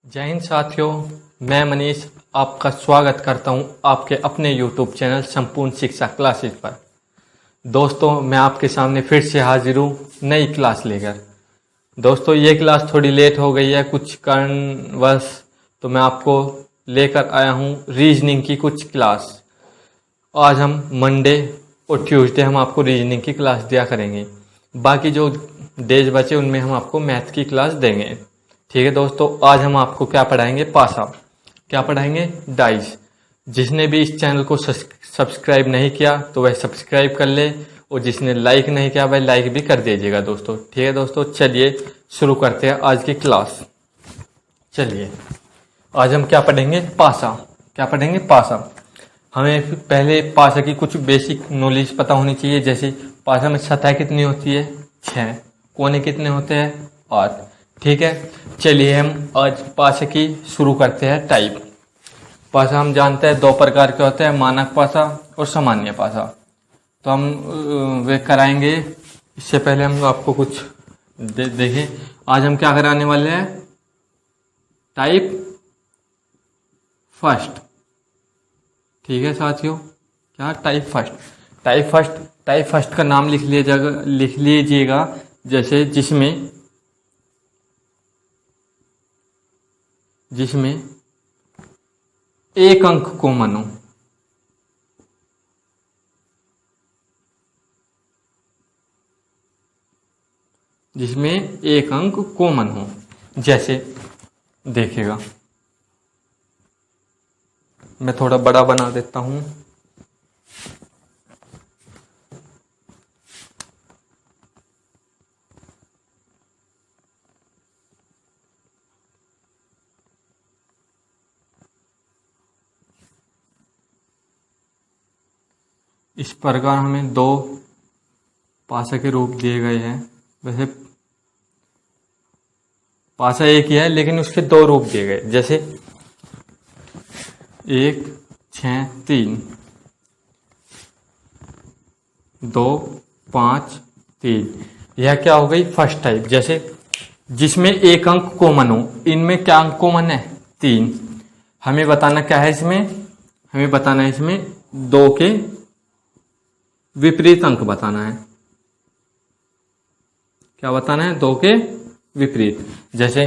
जय हिंद साथियों, मैं मनीष आपका स्वागत करता हूं आपके अपने YouTube चैनल संपूर्ण शिक्षा क्लासेस पर। दोस्तों, मैं आपके सामने फिर से हाजिर हूं नई क्लास लेकर। दोस्तों, ये क्लास थोड़ी लेट हो गई है कुछ कारणवश, तो मैं आपको लेकर आया हूं रीजनिंग की कुछ क्लास। आज हम मंडे और ट्यूसडे हम आपको रीजनिंग की क्लास दिया करेंगे। बाकी जो डेज बचे उनमें हम आपको मैथ की क्लास देंगे। ठीक है दोस्तों, आज हम आपको क्या पढ़ाएंगे? पासा। क्या पढ़ाएंगे? डाइस। जिसने भी इस चैनल को सब्सक्राइब नहीं किया तो वह सब्सक्राइब कर ले, और जिसने लाइक नहीं किया वह लाइक भी कर दीजिएगा दोस्तों। ठीक है दोस्तों, चलिए शुरू करते हैं आज की क्लास। चलिए, आज हम क्या पढ़ेंगे? पासा। क्या पढ़ेंगे? पासा। हमें पहले पासा की कुछ बेसिक नॉलेज पता होनी चाहिए। जैसे पासा में सतह कितनी होती है? 6। कोने कितने होते हैं? 8। ठीक है, चलिए हम आज पासा की शुरू करते हैं टाइप। पासा हम जानते हैं दो प्रकार के होते हैं, मानक पासा और सामान्य पासा। तो हम वे कराएंगे। इससे पहले हम आपको कुछ देखें। आज हम क्या कराने वाले हैं? Type first. ठीक है साथियों, क्या? Type first. टाइप फर्स्ट का नाम लिख लीजिएगा। जैसे जिसमें एक अंक कॉमन हो। जिसमें एक अंक कॉमन हो। जैसे देखिएगा, मैं थोड़ा बड़ा बना देता हूं। इस प्रकार हमें दो पासा के रूप दिए गए हैं। वैसे पासा एक ही है लेकिन उसके दो रूप दिए गए। जैसे 1 6 3, 2 5 3। यह क्या हो गई? First type. जैसे जिसमें एक अंक कॉमन हो। इनमें क्या अंक कॉमन है? 3। हमें बताना क्या है इसमें? हमें बताना है इसमें 2 के विपरीत अंक बताना है। क्या बताना है? 2 के विपरीत। जैसे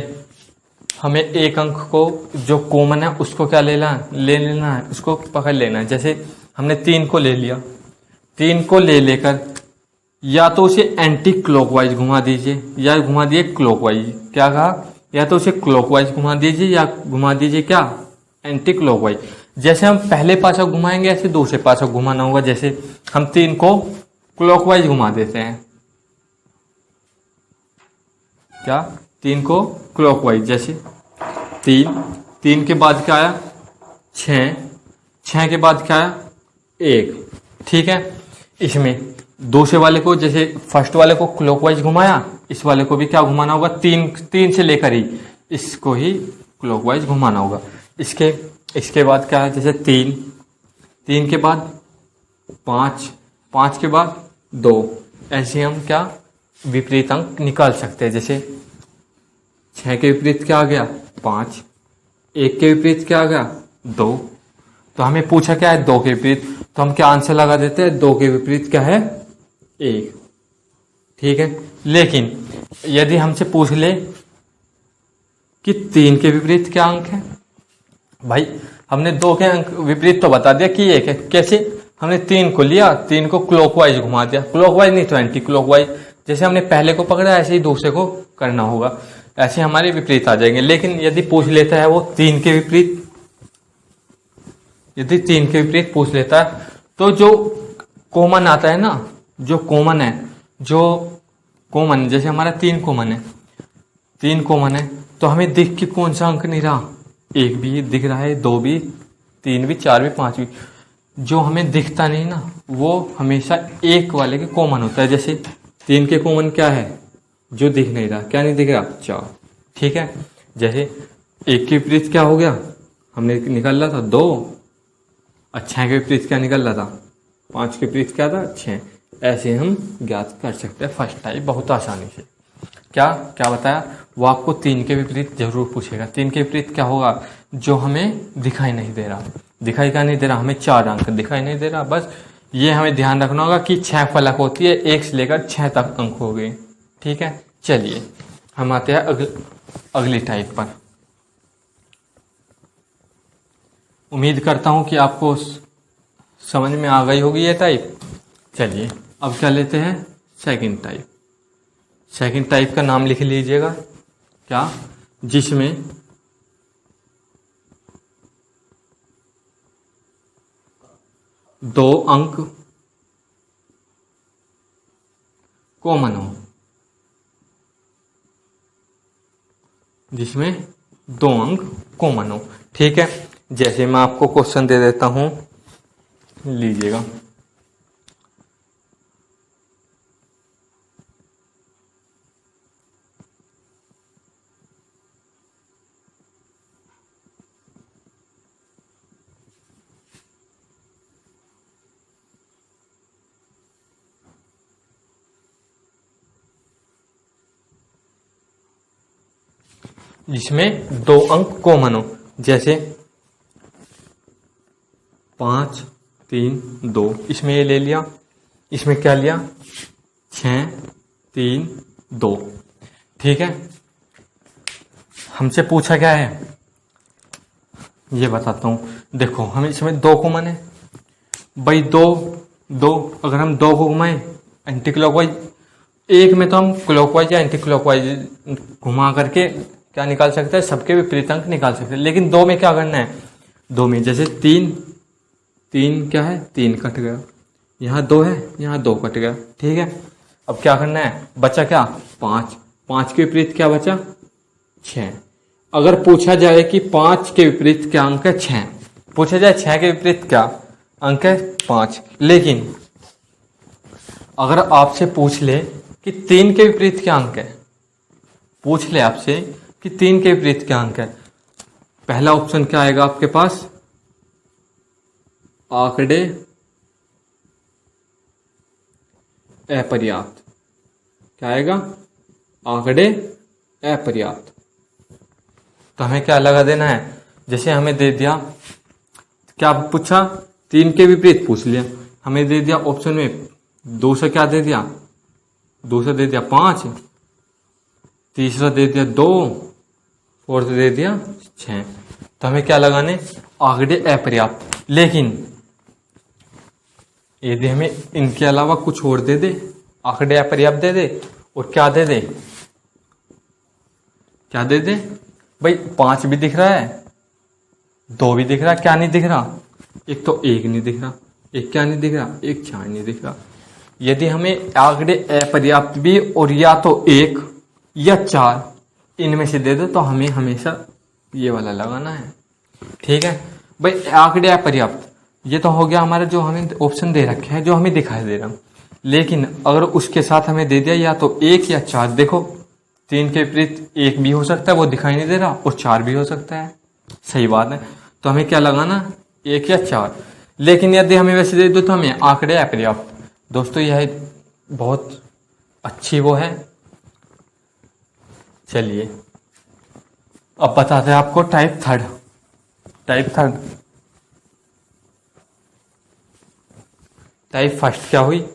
हमें एक अंक को जो कॉमन है उसको क्या ले लेना है, उसको पकड़ लेना है। जैसे हमने 3 को ले लिया। 3 को ले लेकर या तो उसे एंटी क्लॉकवाइज घुमा दीजिए या घुमा दिए क्लॉकवाइज। क्या कहा? या तो उसे क्लॉकवाइज घुमा दीजिए या घुमा दीजिए क्या? Anti clockwise. जैसे हम पहले पासा घुमाएंगे ऐसे दूसरे पासा घुमाना होगा। जैसे हम 3 को क्लॉकवाइज घुमा देते हैं। क्या? 3 को क्लॉकवाइज। जैसे 3 के बाद क्या आया? 6 के बाद क्या आया? 1। ठीक है, इसमें दूसरे वाले को, जैसे फर्स्ट वाले को क्लॉकवाइज घुमाया, इस वाले को भी क्या घुमाना होगा? 3 से लेकर ही इसको ही क्लॉकवाइज घुमाना होगा। इसके बाद क्या है? जैसे 3 के बाद 5 के बाद 2। ऐसे हम क्या विपरीत अंक निकाल सकते हैं। जैसे 6 के विपरीत क्या आ गया? 5। 1 के विपरीत क्या आ गया? 2। तो हमें पूछा क्या है? 2 के विपरीत। तो हम क्या आंसर लगा देते हैं? 2 के विपरीत क्या है? 1। ठीक है, लेकिन यदि हमसे पूछ ले कि 3 के विपरीत क्या अंक है, भाई हमने 2 के अंक विपरीत तो बता दिया कि 1 है। कैसे? हमने 3 को लिया, 3 को क्लॉकवाइज घुमा दिया। क्लॉकवाइज नहीं तो एंटी क्लॉकवाइज। जैसे हमने पहले को पकड़ा ऐसे ही दूसरे को करना होगा। ऐसे हमारे विपरीत आ जाएंगे। लेकिन यदि पूछ लेता है वो 3 के विपरीत, यदि 3 के विपरीत पूछ लेता है तो जो कॉमन आता है ना, जो कॉमन है, जैसे हमारा 3 कॉमन है, 3 कॉमन है, तो हमें दिख के कौन सा अंक नहीं रहा? 1 भी दिख रहा है, 2 भी, 3 भी, 4 भी, 5 भी। जो हमें दिखता नहीं ना वो हमेशा 1 वाले के कॉमन होता है। जैसे 3 के कॉमन क्या है? जो दिख नहीं रहा। क्या नहीं दिख रहा? 4। ठीक है, जैसे 1 के विपरीत क्या हो गया? हमने निकाल रहा था 2। 6 के विपरीत क्या निकल रहा था? 5 के विपरीत क्या था? 6। ऐसे हम ज्ञात कर सकते हैं फर्स्ट टाइप बहुत आसानी से। क्या क्या बताया, वो आपको 3 के विपरीत जरूर पूछेगा। 3 के विपरीत क्या होगा, जो हमें दिखाई नहीं दे रहा। दिखाई क्या नहीं दे रहा, हमें 4 अंक दिखाई नहीं दे रहा। बस ये हमें ध्यान रखना होगा कि 6 फलक होती है, 1 से लेकर 6 तक अंक हो गए। ठीक है, चलिए हम आते हैं अगली टाइप पर। उम्मीद करता हूं कि आपको समझ में आ गई होगी ये टाइप। चलिए अब क्या लेते हैं, सेकंड टाइप। सेकंड टाइप का नाम लिख लीजिएगा, क्या, जिसमें दो अंक कॉमन हो। जिसमें 2 अंक कॉमन हो। ठीक है, जैसे मैं आपको क्वेश्चन दे देता हूं, लीजिएगा। जिसमें 2 अंक कॉमन हो, जैसे 5 3 2, इसमें ये ले लिया। इसमें क्या लिया, 6 3 2। ठीक है, हमसे पूछा क्या है ये बताता हूं। देखो हमें इसमें 2 कॉमन है भाई, 2 2, अगर हम 2 को घुमाएं एंटी क्लॉकवाइज, एक में तो हम क्लॉकवाइज या एंटी क्लॉकवाइज घुमा करके क्या निकाल सकते हैं, सबके विपरीत अंक निकाल सकते हैं। लेकिन 2 में क्या करना है, 2 में जैसे 3 3 क्या है, 3 कट गया, यहाँ 2 है, यहाँ 2 कट गया। ठीक है, अब क्या करना है, बचा क्या, 5। 5 के विपरीत क्या बचा, 6। अगर पूछा जाए कि 5 के विपरीत क्या अंक है, 6 पूछा जाए, 6 के विपरीत क्या अंक है, 5। लेकिन अगर आपसे पूछ ले कि 3 के विपरीत क्या अंक है, पूछ ले आपसे कि 3 के विपरीत क्या अंक है, पहला ऑप्शन क्या आएगा आपके पास, आंकड़े अपर्याप्त। क्या आएगा, आंकड़े अपर्याप्त। तो हमें क्या लगा देना है, जैसे हमें दे दिया, क्या पूछा, 3 के विपरीत पूछ लिया, हमें दे दिया ऑप्शन में 2 से क्या दे दिया, 2 से दे दिया 5, तीसरा दे दिया 2, फोर्थ दे दिया 6। तो हमें क्या लगाने, आंकड़े अपर्याप्त। लेकिन यदि हमें इनके अलावा कुछ और दे दे, आंकड़े अपर्याप्त दे दे, और क्या दे दे, क्या दे दे भाई, 5 भी दिख रहा है, 2 भी दिख रहा है, क्या नहीं दिख रहा, एक तो 1 नहीं दिख रहा, एक क्या नहीं दिख रहा, एक 4 नहीं दिख रहा। यदि हमें आंकड़े अपर्याप्त भी और या तो 1 या 4 इनमें से दे दो, तो हमें हमेशा ये वाला लगाना है। ठीक है भाई, आंकड़े अपर्याप्त ये तो हो गया हमारा, जो हमें ऑप्शन दे रखे हैं, जो हमें दिखाई दे रहा। लेकिन अगर उसके साथ हमें दे दिया या तो 1 या 4, देखो 3 के विपरीत 1 भी हो सकता है, वो दिखाई नहीं दे रहा, और 4 भी हो सकता है, सही बात है। तो हमें क्या लगाना, 1 या 4। लेकिन यदि हमें वैसे दे दो तो हमें आंकड़े अपर्याप्त। दोस्तों यह बहुत अच्छी वो है। चलिए अब बताते हैं आपको टाइप थर्ड। टाइप फर्स्ट क्या हुई,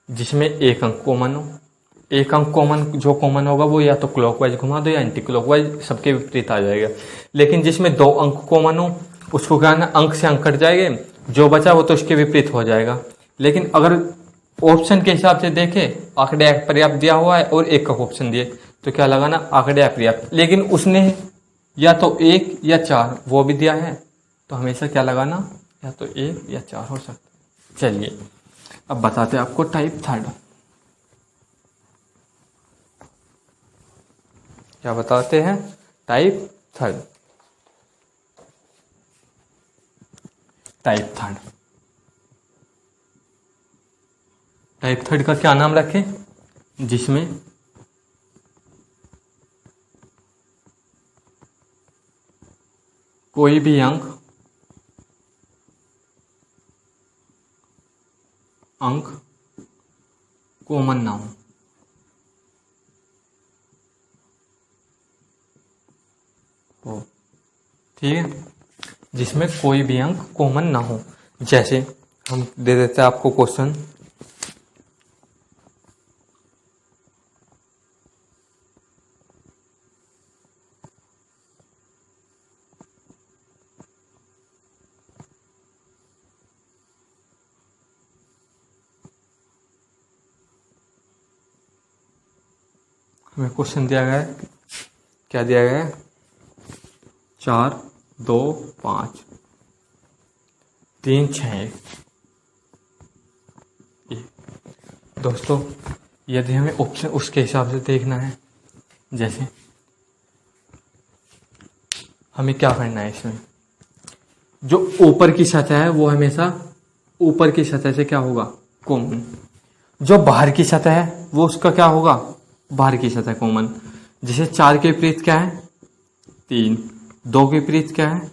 जिसमें 1 अंक कॉमन हो। 1 अंक कॉमन, जो कॉमन होगा वो या तो क्लॉकवाइज घुमा दो या एंटी क्लॉकवाइज, सबके विपरीत आ जाएगा। लेकिन जिसमें 2 अंक कॉमन हो, उसको क्या ना, अंक से अंक कट जाएंगे, जो बचा वो तो उसके विपरीत हो जाएगा। लेकिन अगर ऑप्शन के हिसाब से देखे, आंकड़े अपर्याप्त दिया हुआ है और 1 का ऑप्शन दिए, तो क्या लगाना, आंकड़े अपर्याप्त। लेकिन उसने या तो 1 या 4 वो भी दिया है, तो हमेशा क्या लगाना, या तो 1 या 4 हो सकता है। चलिए अब बताते हैं आपको टाइप थर्ड। क्या बताते हैं, टाइप थर्ड। टाइप थर्ड का क्या नाम रखें, जिसमें कोई भी अंक कॉमन ना हो। ठीक है, जिसमें कोई भी अंक कॉमन ना हो। जैसे हम दे देते हैं आपको क्वेश्चन, हमें क्वेश्चन दिया गया है, क्या दिया गया है, 4 2 5 3 6। दोस्तों यदि हमें ऑप्शन उसके हिसाब से देखना है, जैसे हमें क्या करना है, इसमें जो ऊपर की सतह है वो हमेशा ऊपर की सतह से क्या होगा, कॉमन। जो बाहर की सतह है वो उसका क्या होगा, बाहर की सतह कॉमन। जैसे 4 के विपरीत क्या है, 3, 2 के विपरीत क्या है,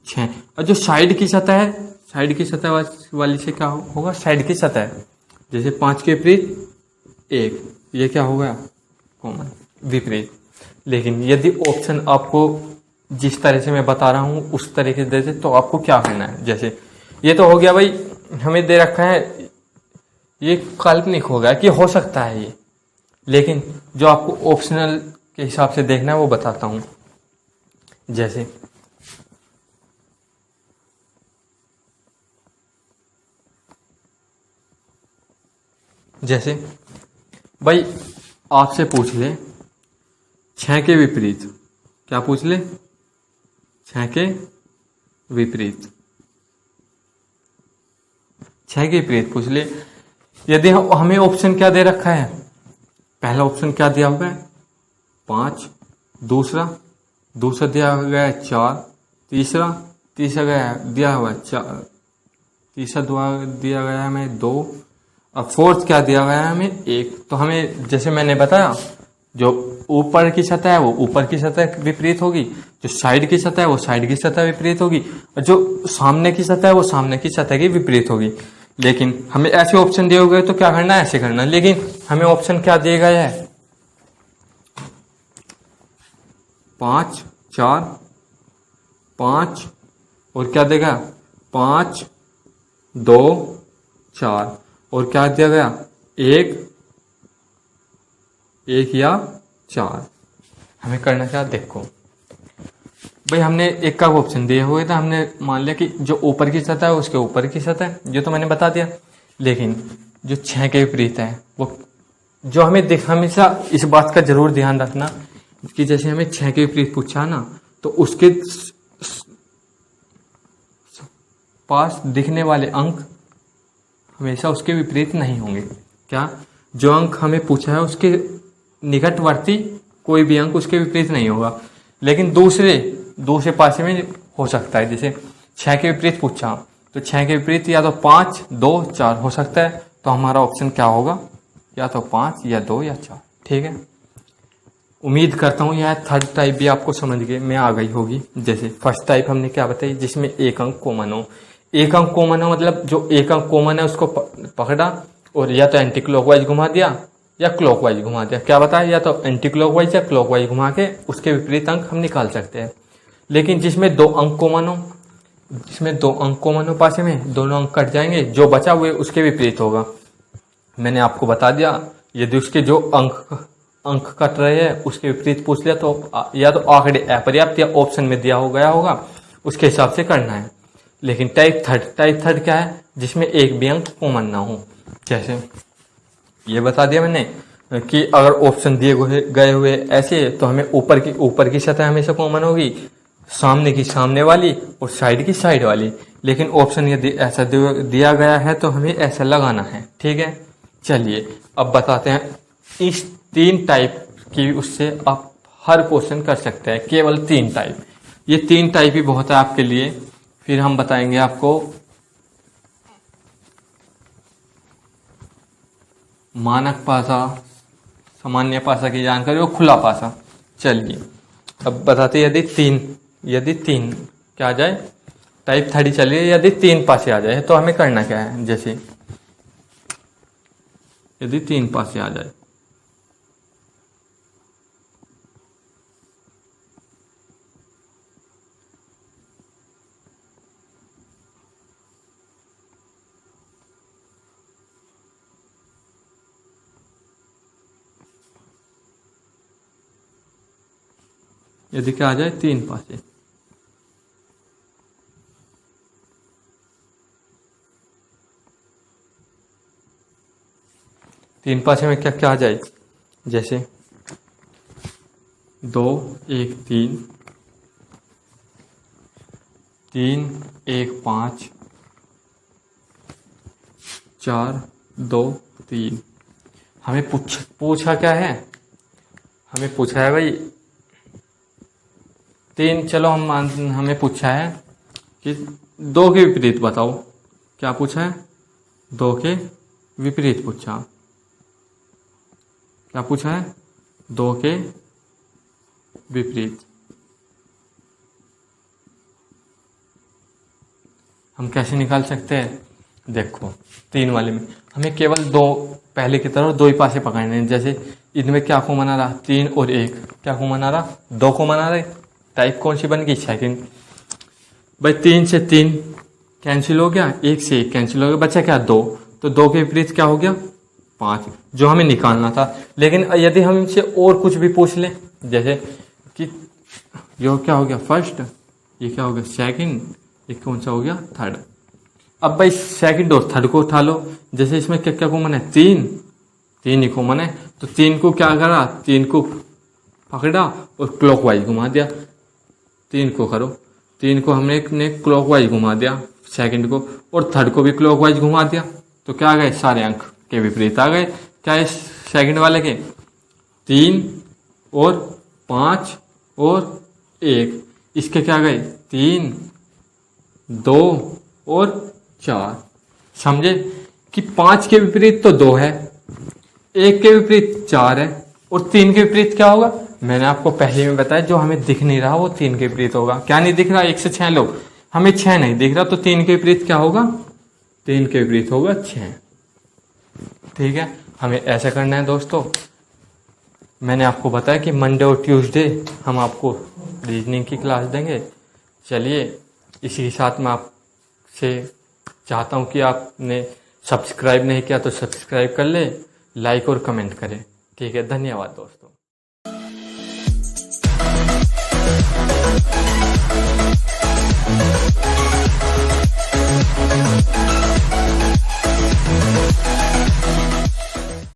6। और जो साइड की सतह है, साइड की सतह वाली से क्या होगा, साइड की सतह। जैसे 5 के विपरीत 1, ये क्या होगा, कॉमन, विपरीत। लेकिन यदि ऑप्शन आपको जिस तरह से मैं बता रहा हूं उस तरीके से, तो आपको क्या करना है, जैसे ये तो हो गया भाई, हमें दे रखा है, ये काल्पनिक हो गया कि हो सकता है ये, लेकिन जो आपको ऑप्शनल के हिसाब से देखना है वो बताता हूं। जैसे भाई आपसे पूछ ले 6 के विपरीत, क्या पूछ ले, 6 के विपरीत, 6 के विपरीत पूछ ले। यदि हमें ऑप्शन क्या दे रखा है, पहला ऑप्शन क्या दिया हुआ है, 5, दूसरा दिया गया है 4, तीसरा दिया हुआ है 4, तीसरा दिया गया है हमें 2, और फोर्थ क्या दिया गया है हमें 1। तो हमें जैसे मैंने बताया, जो ऊपर की सतह है वो ऊपर की सतह विपरीत होगी, जो साइड की सतह है वो साइड की सतह विपरीत होगी, और जो सामने की सतह है वो सामने की सतह की विपरीत होगी। लेकिन हमें ऐसे ऑप्शन दिए हुए तो क्या करना है, ऐसे करना। लेकिन हमें ऑप्शन क्या दिया गया है, 5 4 5, और क्या देगा, 5 2 4, और क्या दिया गया, 1 या 4। हमें करना क्या, देखो भाई हमने एक का ऑप्शन दिए हुए था, हमने मान लिया कि जो ऊपर की सतह है उसके ऊपर की सतह, ये तो मैंने बता दिया। लेकिन जो 6 के विपरीत है वो, जो हमें हमेशा इस बात का जरूर ध्यान रखना कि जैसे हमें 6 के विपरीत पूछा ना, तो उसके पास दिखने वाले अंक हमेशा उसके विपरीत नहीं होंगे। क्या, जो अंक हमें पूछा है उसके निकटवर्ती कोई भी अंक उसके विपरीत नहीं होगा, लेकिन दूसरे पासे में हो सकता है। जैसे 6 के विपरीत पूछा, तो 6 के विपरीत या तो 5 2 4 हो सकता है, तो हमारा ऑप्शन क्या होगा, या तो 5 या 2 या 4। ठीक है, उम्मीद करता हूँ यह थर्ड टाइप भी आपको समझ में आ गई होगी। जैसे फर्स्ट टाइप हमने क्या बताई, जिसमें एक अंक कॉमन हो। एक अंक कॉमन हो मतलब जो एक अंक कॉमन है उसको पकड़ा और या तो एंटी क्लॉकवाइज घुमा दिया या क्लॉकवाइज घुमा दिया। क्या बताया, या तो एंटी क्लॉकवाइज या क्लॉकवाइज घुमा के उसके विपरीत अंक हम निकाल सकते हैं। लेकिन जिसमें 2 अंक कॉमन हो, पासे में दोनों अंक कट जाएंगे, जो बचा हुए उसके विपरीत होगा। मैंने आपको बता दिया, यदि उसके जो अंक कट रहे हैं उसके विपरीत पूछ लिया तो या तो आंकड़े अपर्याप्त या ऑप्शन में दिया हो गया होगा, उसके हिसाब से करना है। लेकिन टाइप थर्ड क्या है, जिसमें एक भी अंक कॉमन ना हो। जैसे ये बता दिया मैंने कि अगर ऑप्शन दिए गए हुए ऐसे, तो हमें ऊपर की सतह हमेशा कॉमन होगी, सामने की सामने वाली और साइड की साइड वाली। लेकिन ऑप्शन यदि ऐसा दिया गया है तो हमें ऐसा लगाना है। ठीक है, चलिए अब बताते हैं इस 3 टाइप की, उससे आप हर क्वेश्चन कर सकते हैं, केवल 3 टाइप। ये 3 टाइप ही बहुत है आपके लिए। फिर हम बताएंगे आपको मानक पासा, सामान्य पासा की जानकारी और खुला पासा। चलिए अब बताते, यदि तीन क्या आ जाए, टाइप 3 चलिए, यदि 3 पासे आ जाए तो हमें करना क्या है। जैसे यदि 3 पासे आ जाए, यदि क्या आ जाए 3 पासे, तीन पासे में क्या क्या आ जाए, जैसे 2 1 3, 3 1 5, 4 2 3। हमें पूछा क्या है, हमें पूछा है भाई 3, चलो हमें पूछा है कि 2 के विपरीत बताओ। क्या पूछा है, 2 के विपरीत पूछा। क्या पूछा है, 2 के विपरीत। हम कैसे निकाल सकते हैं, देखो 3 वाले में हमें केवल 2, पहले की तरफ 2 ही पासे पकड़ने हैं। जैसे इनमें क्या कॉमन आ रहा, 3 और 1, क्या कॉमन आ रहा, 2 कॉमन आ रहे। टाइप कौन सी बन गई, सेकंड। भाई 3 से 3 कैंसिल हो गया, 1 से 1 कैंसिल हो गया, बचा क्या 2। तो 2 के विपरीत क्या हो गया 5, जो हमें निकालना था। लेकिन यदि हम इनसे और कुछ भी पूछ लें, जैसे कि ये क्या हो गया फर्स्ट, ये क्या हो गया सेकंड, ये कौन सा हो गया थर्ड। अब भाई सेकंड और थर्ड को उठा लो। जैसे इसमें क्या क्या कॉमन है, 3 ही कॉमन है। तो 3 को क्या करा, 3 को पकड़ा और क्लॉकवाइज घुमा दिया। 3 को करो, 3 को हमने क्लॉकवाइज घुमा दिया सेकंड को, और थर्ड को भी क्लॉकवाइज घुमा दिया। तो क्या आ गए, सारे अंक के विपरीत आ गए। क्या है सेकंड वाले के, 3 और 5 और 1, इसके क्या गए 3 2 और 4। समझे कि 5 के विपरीत तो 2 है, 1 के विपरीत 4 है, और 3 के विपरीत क्या होगा, मैंने आपको पहले में बताया, जो हमें दिख नहीं रहा वो 3 के विपरीत होगा। क्या नहीं दिख रहा, 1 से 6 लो, हमें 6 नहीं दिख रहा, तो 3 के विपरीत क्या होगा, 3 के विपरीत होगा 6। ठीक है, हमें ऐसा करना है दोस्तों। मैंने आपको बताया कि मंडे और ट्यूसडे हम आपको रीजनिंग की क्लास देंगे। चलिए, इसी के साथ मैं आपसे चाहता हूँ कि आपने सब्सक्राइब नहीं किया तो सब्सक्राइब कर ले, लाइक और कमेंट करें। ठीक है, धन्यवाद दोस्तों।